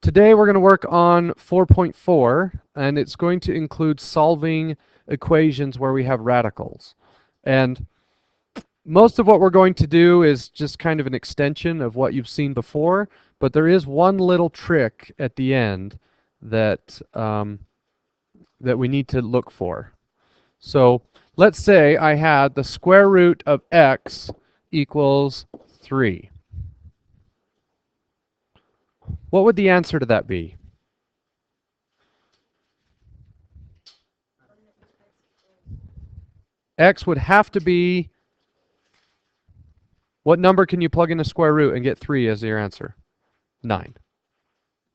Today we're going to work on 4.4, and it's going to include solving equations where we have radicals. And most of what we're going to do is just kind of an extension of what you've seen before, but there is one little trick at the end that that we need to look for. So let's say I had the square root of x equals 3. What would the answer to that be? X would have to be, what number can you plug in a square root and get 3 as your answer? 9.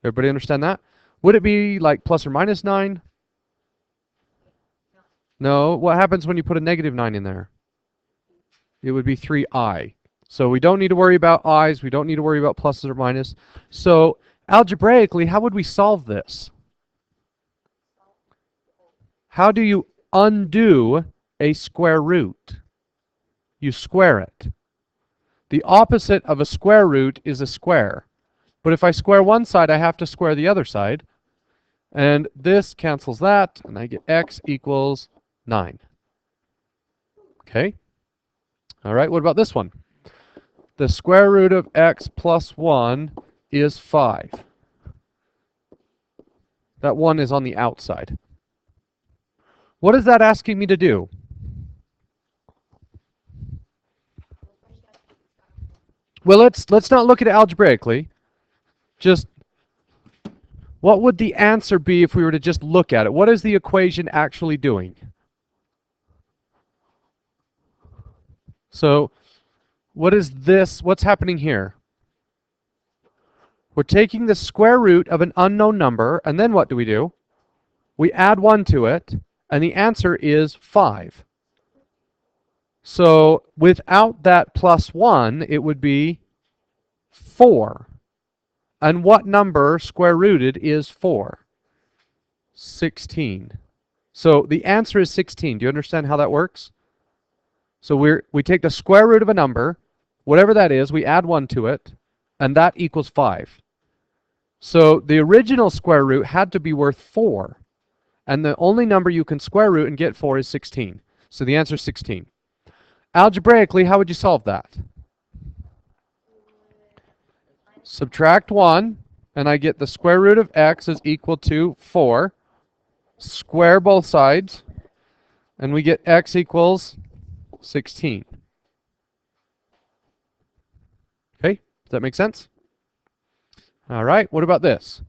Everybody understand that? Would it be like plus or minus 9? No. What happens when you put a negative 9 in there? It would be 3i. So we don't need to worry about i's. We don't need to worry about pluses or minus. So algebraically, how would we solve this? How do you undo a square root? You square it. The opposite of a square root is a square. But if I square one side, I have to square the other side. And this cancels that, and I get x equals 9. Okay? All right, what about this one? The square root of x plus 1 is 5. That 1 is on the outside. What is that asking me to do? Well, let's not look at it algebraically. Just what would the answer be if we were to just look at it? What is the equation actually doing? So what is this? What's happening here? We're taking the square root of an unknown number, and then what do? We add 1 to it, and the answer is 5. So without that plus 1, it would be 4. And what number square rooted is 4? 16. So the answer is 16. Do you understand how that works? So we take the square root of a number, whatever that is, we add 1 to it, and that equals 5. So the original square root had to be worth 4. And the only number you can square root and get 4 is 16. So the answer is 16. Algebraically, how would you solve that? Subtract 1, and I get the square root of x is equal to 4. Square both sides, and we get x equals 16. Okay, does that make sense? All right, what about this?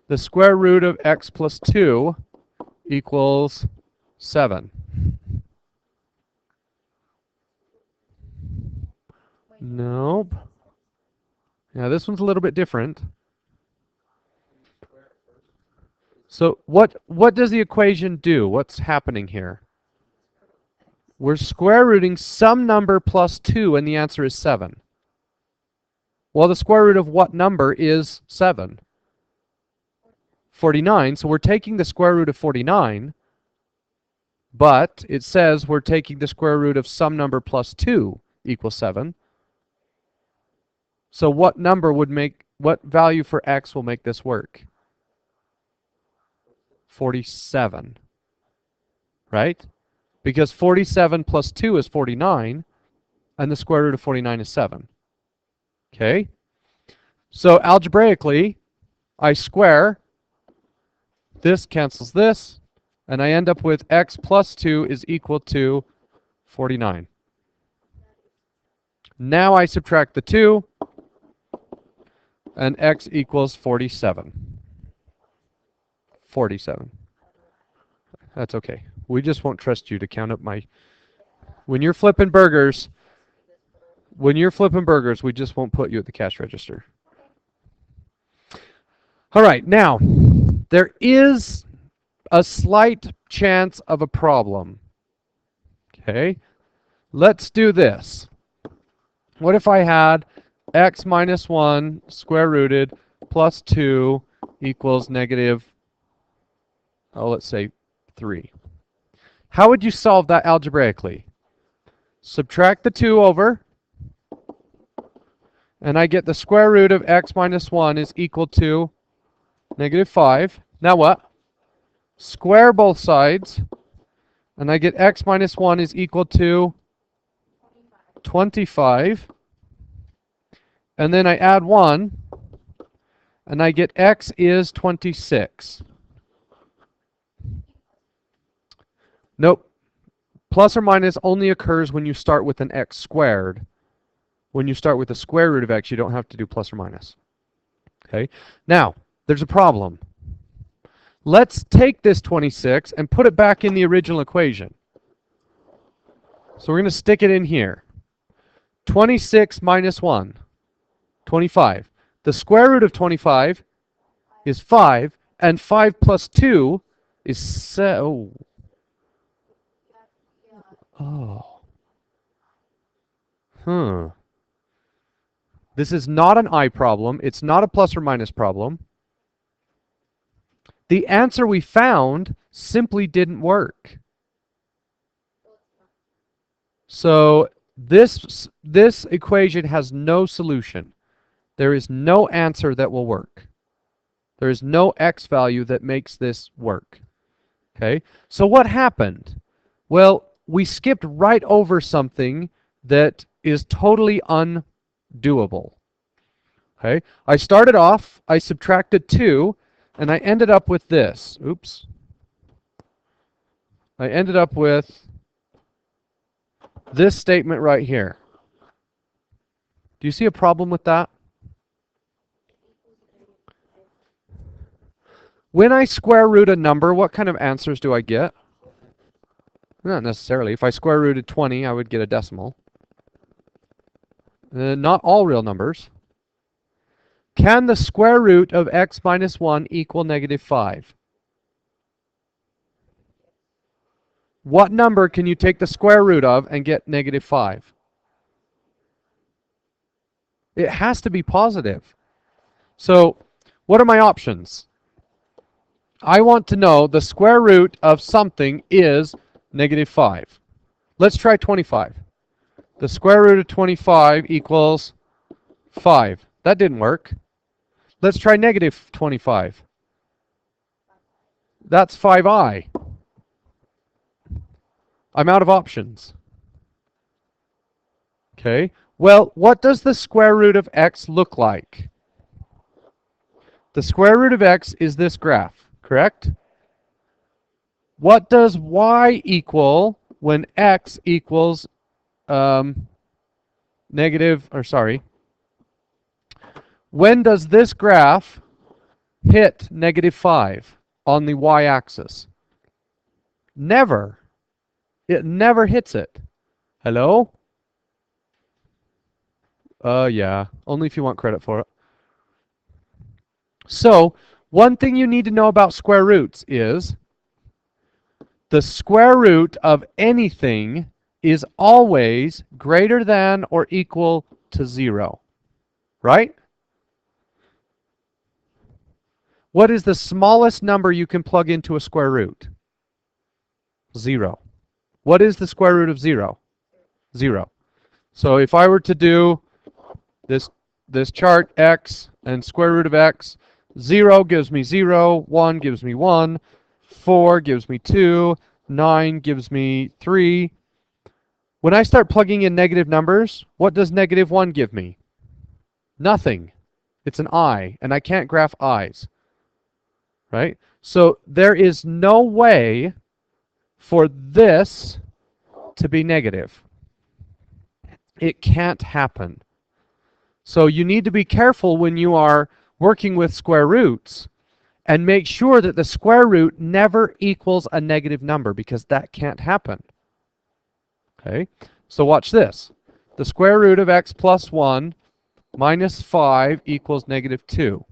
The square root of x plus 2 equals 7. Nope. Yeah, this one's a little bit different. So what does the equation do? What's happening here? We're square rooting some number plus 2, and the answer is 7. Well, the square root of what number is 7? 49. So we're taking the square root of 49, but it says we're taking the square root of some number plus 2 equals 7. So what value for x will make this work? 47. Right? Because 47 plus 2 is 49, and the square root of 49 is 7. Okay? So algebraically, I square, this cancels this, and I end up with x plus 2 is equal to 49. Now I subtract the 2, and x equals 47. 47. That's okay. We just won't trust you to count up my... When you're flipping burgers, we just won't put you at the cash register. All right, now, there is a slight chance of a problem. Okay? Let's do this. What if I had x minus 1 square rooted plus 2 equals negative, let's say 3. How would you solve that algebraically? Subtract the 2 over, and I get the square root of x minus 1 is equal to Negative 5. Now what? Square both sides, and I get x minus 1 is equal to 25. And then I add 1, and I get x is 26. Nope. Plus or minus only occurs when you start with an x squared. When you start with the square root of x, you don't have to do plus or minus. Okay. Now, there's a problem. Let's take this 26 and put it back in the original equation. So we're going to stick it in here. 26 minus 1, 25. The square root of 25 is 5, and 5 plus 2 is 7. Oh. This is not an I problem. It's not a plus or minus problem. The answer we found simply didn't work. So this equation has no solution. There is no answer that will work. There is no x value that makes this work. Okay? So what happened? Well, we skipped right over something that is totally undoable. Okay? I started off, I subtracted 2, and I ended up with this. Oops. I ended up with this statement right here. Do you see a problem with that? When I square root a number, what kind of answers do I get? Not necessarily. If I square rooted 20, I would get a decimal. Not all real numbers. Can the square root of x minus 1 equal negative 5? What number can you take the square root of and get negative 5? It has to be positive. So what are my options? I want to know the square root of something is negative 5. Let's try 25. The square root of 25 equals 5. That didn't work. Let's try negative 25. That's 5i. I'm out of options. Okay. Well, what does the square root of x look like? The square root of x is this graph, correct? What does y equal when x equals when does this graph hit negative 5 on the y-axis? Never. It never hits it. Hello? Yeah. Only if you want credit for it. So, one thing you need to know about square roots is the square root of anything is always greater than or equal to 0. Right? What is the smallest number you can plug into a square root? 0. What is the square root of 0? 0. So if I were to do this chart, x and square root of x, 0 gives me 0, 1 gives me 1, 4 gives me 2, 9 gives me 3. When I start plugging in negative numbers, what does negative 1 give me? Nothing. It's an I, and I can't graph i's. Right? So there is no way for this to be negative. It can't happen. So you need to be careful when you are working with square roots and make sure that the square root never equals a negative number, because that can't happen. Okay? So watch this. The square root of x plus 1 minus 5 equals negative 2.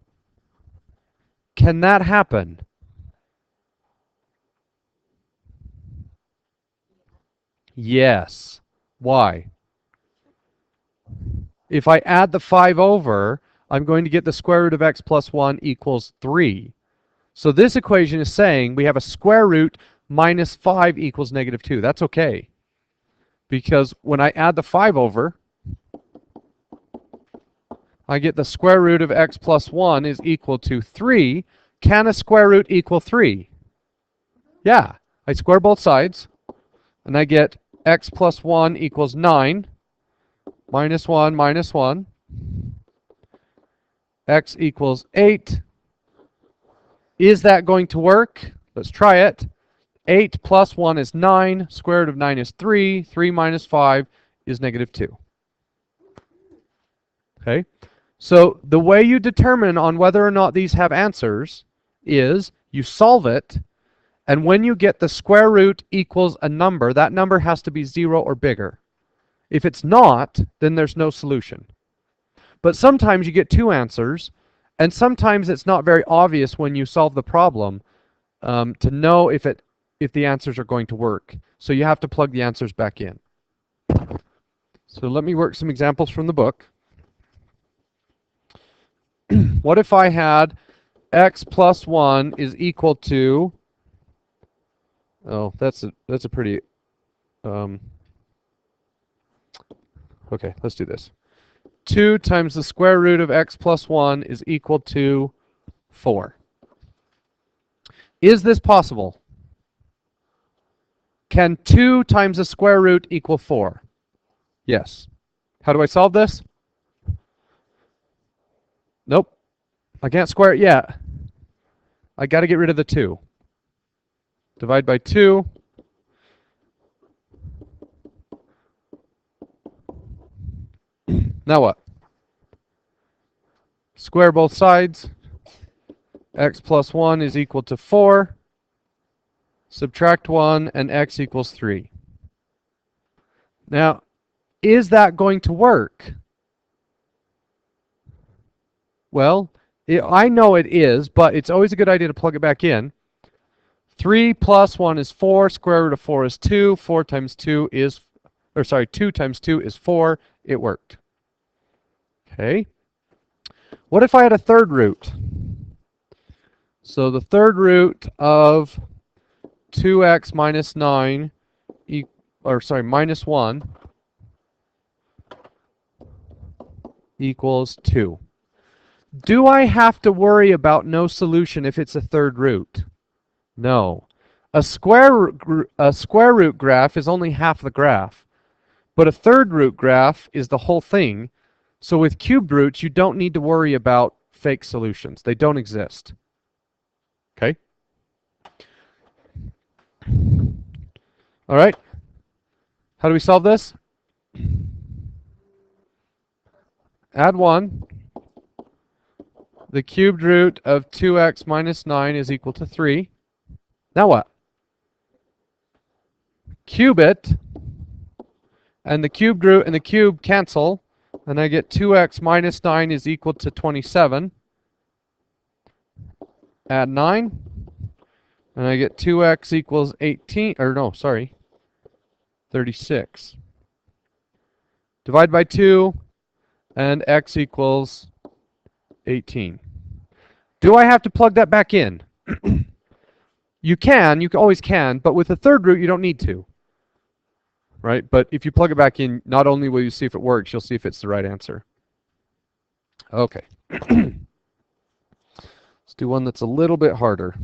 Can that happen? Yes. Why? If I add the 5 over, I'm going to get the square root of x plus 1 equals 3. So this equation is saying we have a square root minus 5 equals negative 2. That's okay. Because when I add the 5 over, I get the square root of x plus 1 is equal to 3. can a square root equal 3? Yeah. I square both sides, and I get x plus 1 equals 9, minus 1, minus 1. X equals 8. Is that going to work? Let's try it. 8 plus 1 is 9. Square root of 9 is 3. 3 minus 5 is negative 2. Okay? So the way you determine on whether or not these have answers is you solve it, and when you get the square root equals a number, that number has to be 0 or bigger. If it's not, then there's no solution. But sometimes you get two answers, and sometimes it's not very obvious when you solve the problem to know if the answers are going to work. So you have to plug the answers back in. So let me work some examples from the book. What if I had x plus 1 is equal to, oh, that's a pretty, okay, let's do this. 2 times the square root of x plus 1 is equal to 4. Is this possible? Can 2 times the square root equal 4? Yes. How do I solve this? Nope. I can't square it yet. I got to get rid of the 2. Divide by 2. Now what? Square both sides. X plus 1 is equal to 4. Subtract 1, and x equals 3. Now, is that going to work? Well, I know it is, but it's always a good idea to plug it back in. 3 plus 1 is 4. Square root of 4 is 2. 4 times 2 is, 2 times 2 is 4. It worked. Okay. What if I had a third root? So the third root of 2x minus 9, minus 1 equals 2. Do I have to worry about no solution if it's a third root? No. A square root graph is only half the graph, but a third root graph is the whole thing. So with cubed roots, you don't need to worry about fake solutions. They don't exist. Okay? All right. How do we solve this? Add 1. The cubed root of 2x minus 9 is equal to 3. Now what? Cube it, and the cubed root and the cube cancel, and I get 2x minus 9 is equal to 27. Add 9, and I get 2x equals 18, 36. Divide by 2, and x equals 18. Do I have to plug that back in? You always can, but with the third root, you don't need to. Right? But if you plug it back in, not only will you see if it works, you'll see if it's the right answer. Okay. Let's do one that's a little bit harder.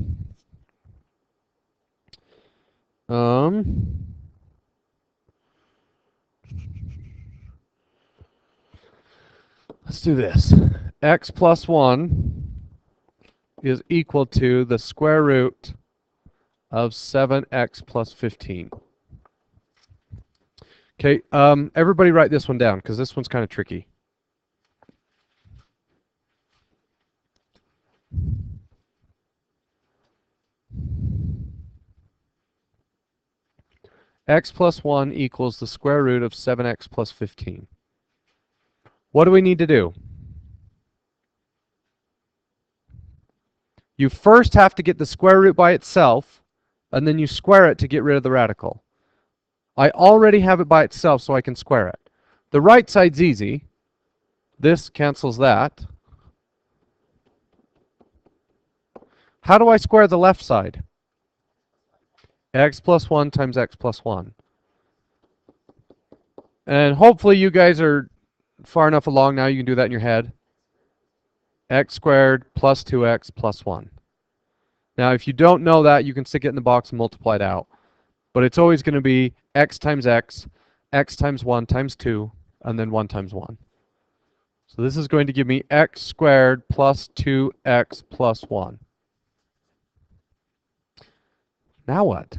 Let's do this. X plus 1 is equal to the square root of 7x plus 15. Okay, everybody write this one down, because this one's kind of tricky. X plus 1 equals the square root of 7x plus 15. What do we need to do? You first have to get the square root by itself, and then you square it to get rid of the radical. I already have it by itself, so I can square it. The right side's easy. This cancels that. How do I square the left side? X plus 1 times x plus 1. And hopefully you guys are far enough along now you can do that in your head. X squared plus 2x plus 1. Now, if you don't know that, you can stick it in the box and multiply it out. But it's always going to be x times x times 1 times 2, and then 1 times 1. So this is going to give me x squared plus 2x plus 1. Now what?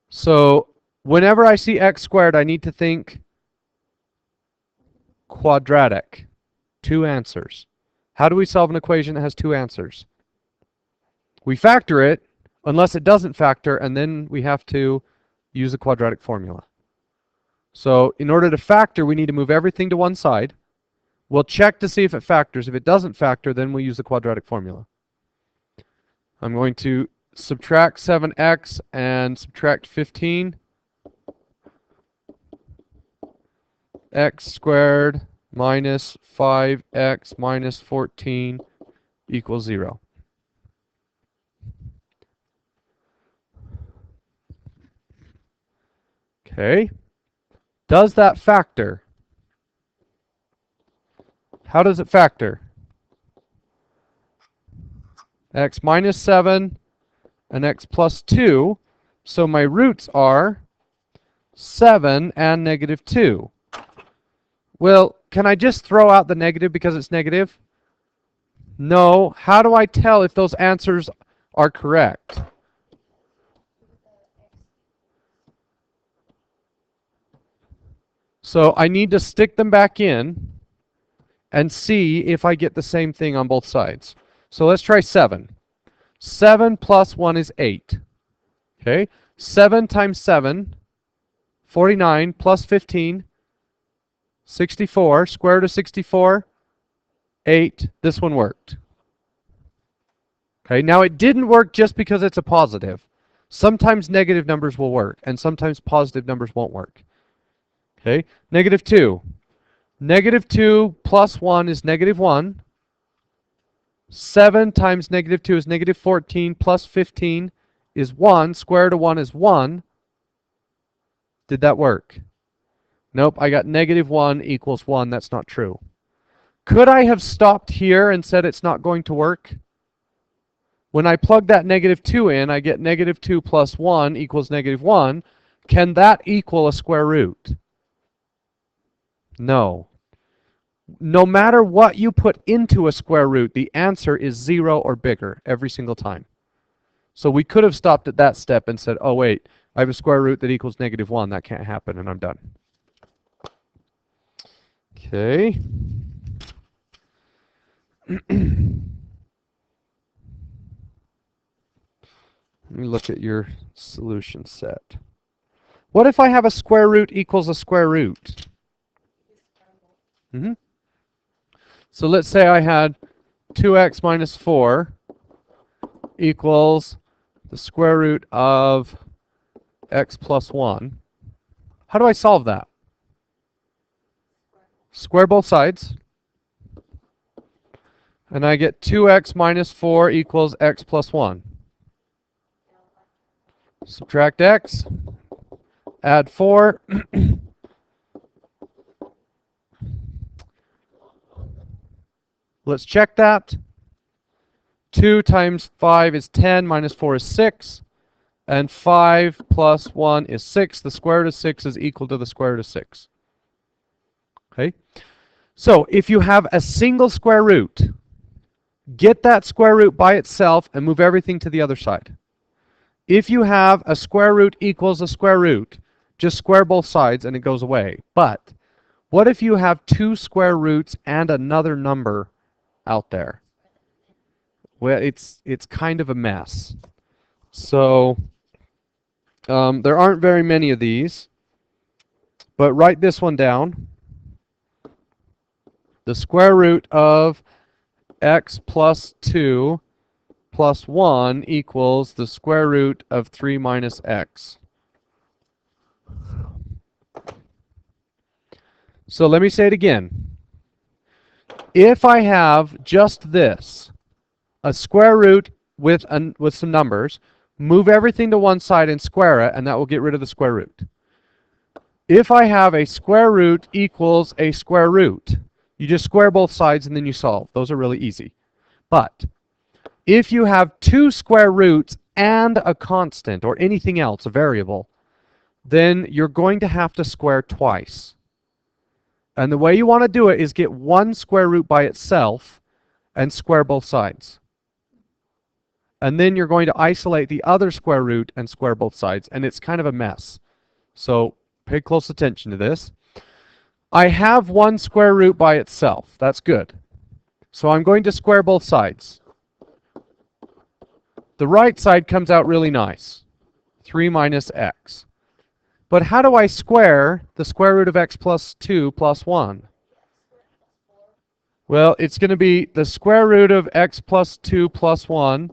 So whenever I see x squared, I need to think quadratic. 2 answers. How do we solve an equation that has 2 answers? We factor it, unless it doesn't factor, and then we have to use a quadratic formula. So in order to factor, we need to move everything to one side. We'll check to see if it factors. If it doesn't factor, then we'll use the quadratic formula. I'm going to subtract 7x and subtract 15. X squared minus 5x minus 14 equals 0. Okay. Does that factor? How does it factor? X minus 7 and x plus 2. So my roots are 7 and negative 2. Well, can I just throw out the negative because it's negative? No. How do I tell if those answers are correct? So I need to stick them back in and see if I get the same thing on both sides. So let's try 7. 7 plus 1 is 8. Okay. 7 times 7, 49, plus 15, 64. Square root of 64, 8. This one worked. Okay. Now it didn't work just because it's a positive. Sometimes negative numbers will work, and sometimes positive numbers won't work. Okay. Negative 2. Negative 2 plus 1 is negative 1. 7 times negative 2 is negative 14, plus 15 is 1. Square root of 1 is 1. Did that work? Nope, I got negative 1 equals 1. That's not true. Could I have stopped here and said it's not going to work? When I plug that negative 2 in, I get negative 2 plus 1 equals negative 1. Can that equal a square root? No. No matter what you put into a square root, the answer is 0 or bigger every single time. So we could have stopped at that step and said, oh wait, I have a square root that equals negative 1. That can't happen, and I'm done. Okay. Let me look at your solution set. What if I have a square root equals a square root? So let's say I had 2x minus 4 equals the square root of x plus 1. How do I solve that? Square both sides. And I get 2x minus 4 equals x plus 1. Subtract x. Add 4. Let's check that. 2 times 5 is 10, minus 4 is 6. And 5 plus 1 is 6. The square root of 6 is equal to the square root of 6. Okay? So if you have a single square root, get that square root by itself and move everything to the other side. If you have a square root equals a square root, just square both sides and it goes away. But what if you have 2 square roots and another number out there? Well, it's kind of a mess. So there aren't very many of these, but write this one down. The square root of x plus 2 plus 1 equals the square root of 3 minus x. So let me say it again. If I have just this, a square root with some numbers, move everything to one side and square it, and that will get rid of the square root. If I have a square root equals a square root, you just square both sides and then you solve. Those are really easy. But If you have two square roots and a constant or anything else, a variable, then you're going to have to square twice. And the way you want to do it is get one square root by itself and square both sides. And then you're going to isolate the other square root and square both sides. And it's kind of a mess. So pay close attention to this. I have one square root by itself. That's good. So I'm going to square both sides. The right side comes out really nice. 3 minus x. But how do I square the square root of x plus 2 plus 1? Well, it's going to be the square root of x plus 2 plus 1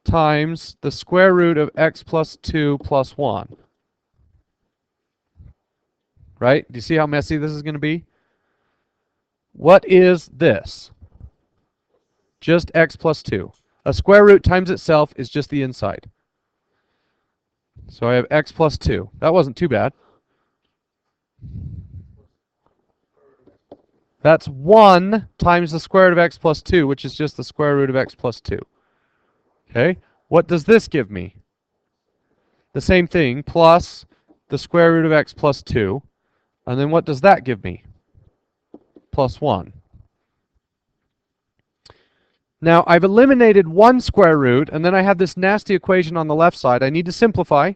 times the square root of x plus 2 plus 1. Right? Do you see how messy this is going to be? What is this? Just x plus 2. A square root times itself is just the inside. So I have x plus 2. That wasn't too bad. That's 1 times the square root of x plus 2, which is just the square root of x plus 2. Okay? What does this give me? The same thing, plus the square root of x plus 2. And then what does that give me? Plus 1. Now, I've eliminated one square root, and then I have this nasty equation on the left side. I need to simplify.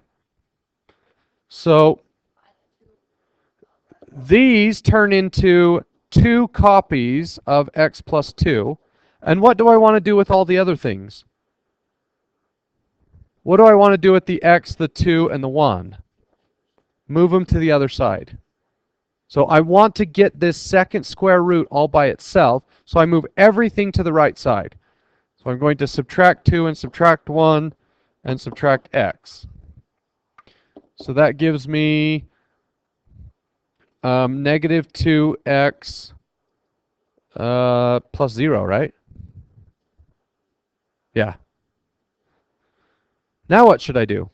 So these turn into 2 copies of x plus 2. And what do I want to do with all the other things? What do I want to do with the x, the 2, and the 1? Move them to the other side. So I want to get this second square root all by itself, so I move everything to the right side. So I'm going to subtract 2 and subtract 1 and subtract x. So that gives me negative 2x plus 0, right? Yeah. Now what should I do?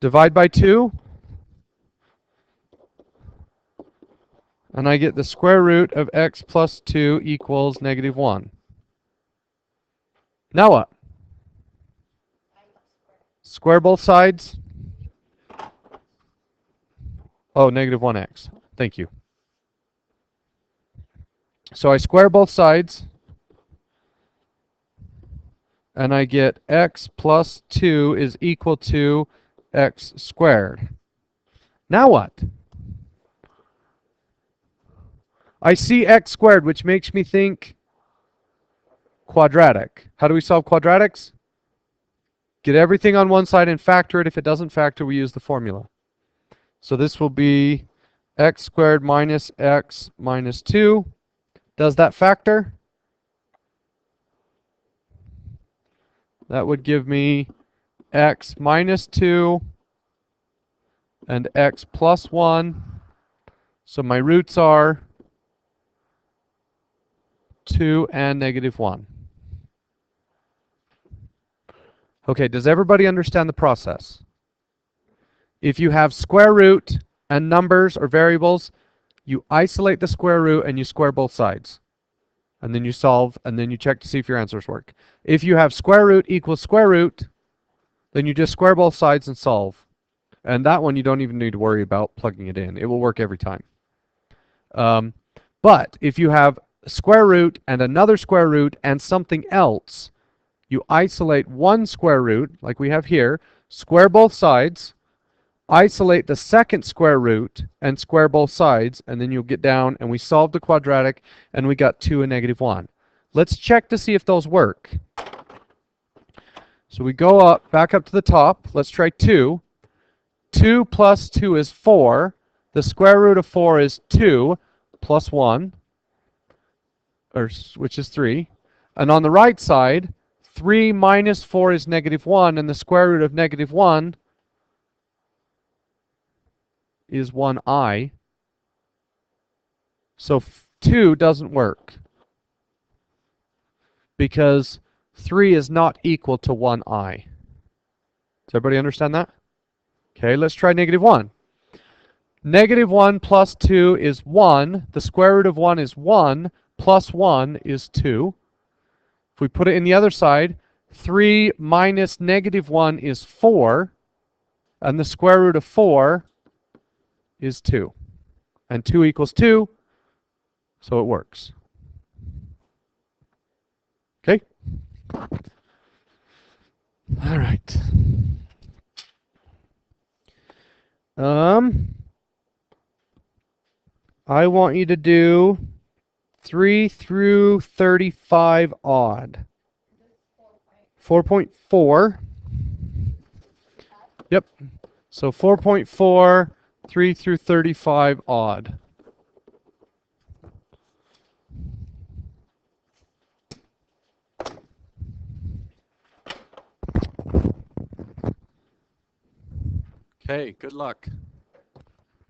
Divide by 2. And I get the square root of x plus 2 equals negative 1. Now what? Square both sides. Oh, negative 1x. Thank you. So I square both sides. And I get x plus 2 is equal to x squared. Now what? I see x squared, which makes me think quadratic. How do we solve quadratics? Get everything on one side and factor it. If it doesn't factor, we use the formula. So this will be x squared minus x minus 2. Does that factor? That would give me x minus 2 and x plus 1. So my roots are 2 and negative 1. Okay, does everybody understand the process? If you have square root and numbers or variables, you isolate the square root and you square both sides. And then you solve, and then you check to see if your answers work. If you have square root equals square root, then you just square both sides and solve. And that one you don't even need to worry about plugging it in. It will work every time. But if you have a square root and another square root and something else, you isolate one square root, like we have here, square both sides, isolate the second square root and square both sides, and then you'll get down and we solved the quadratic and we got 2 and negative 1. Let's check to see if those work. So we go up, back up to the top. Let's try 2. 2 plus 2 is 4. The square root of 4 is 2 plus 1, which is 3. And on the right side, 3 minus 4 is negative 1, and the square root of negative 1 is 1i. So 2 doesn't work because 3 is not equal to 1i. Does everybody understand that? Okay, let's try negative 1. -1 plus 2 is 1. The square root of 1 is 1. Plus 1 is 2. If we put it in the other side, 3 minus -1 is 4. And the square root of 4 is 2. And 2 equals 2, so it works. Okay? All right. I want you to do 3 through 35 odd. 4.4. Yep. So 4.4, 3 through 35 odd. Okay, good luck.